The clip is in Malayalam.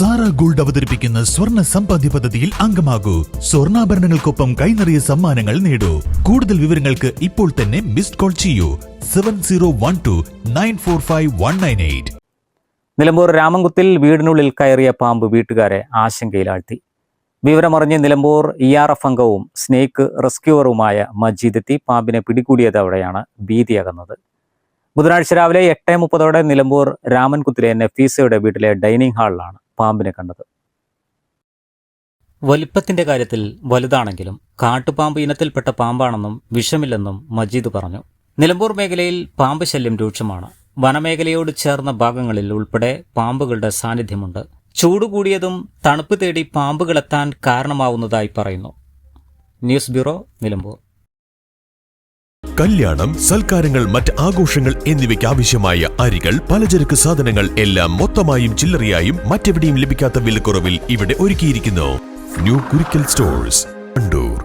സാറ ഗോൾഡ് അവതരിപ്പിക്കുന്ന സ്വർണ്ണ സമ്പാദ്യ പദ്ധതിയിൽ അംഗമാകൂ. സ്വർണ്ണാഭരണങ്ങൾക്കൊപ്പം കൈനിറിയ സമ്മാനങ്ങൾ നേടൂ. കൂടുതൽ വിവരങ്ങൾക്ക് ഇപ്പോൾ തന്നെ മിസ്ഡ് കോൾ ചെയ്യൂ 7012945198. നിലമ്പൂർ രാമൻകുത്തിൽ വീടിനുള്ളിൽ കയറിയ പാമ്പ് വീട്ടുകാരെ ആശങ്കയിലാഴ്ത്തി. വിവരമറിഞ്ഞ് നിലമ്പൂർ ERF അംഗവും സ്നേക്ക് റെസ്ക്യൂവറുമായ മജീദ് എത്തി പാമ്പിനെ പിടികൂടിയതോടെയാണ് ഭീതിയകന്നത്. ബുധനാഴ്ച രാവിലെ 8:30 നിലമ്പൂർ രാമൻകുത്തിലെ നഫീസയുടെ വീട്ടിലെ ഡൈനിങ് ഹാളിലാണ് പാമ്പിനെ കണ്ടത്. വലിപ്പത്തിന്റെ കാര്യത്തിൽ വലുതാണെങ്കിലും കാട്ടുപാമ്പ് ഇനത്തിൽപ്പെട്ട പാമ്പാണെന്നും വിഷമില്ലെന്നും മജീദ് പറഞ്ഞു. നിലമ്പൂർ മേഖലയിൽ പാമ്പ് ശല്യം രൂക്ഷമാണ്. വനമേഖലയോട് ചേർന്ന ഭാഗങ്ങളിൽ ഉൾപ്പെടെ പാമ്പുകളുടെ സാന്നിധ്യമുണ്ട്. ചൂട് കൂടിയതും തണുപ്പ് തേടി പാമ്പുകളെത്താൻ കാരണമാവുന്നതായി പറയുന്നു. News bureau, Nilambur. കല്യാണം, സൽക്കാരങ്ങൾ, മറ്റ് ആഘോഷങ്ങൾ എന്നിവയ്ക്ക് ആവശ്യമായ അരികൾ, പലചരക്ക് സാധനങ്ങൾ എല്ലാം മൊത്തമായും ചില്ലറയായും മറ്റെവിടെയും ലഭിക്കാത്ത വിലക്കുറവിൽ ഇവിടെ ഒരുക്കിയിരിക്കുന്നു. New Kurikkal stores, Wandoor.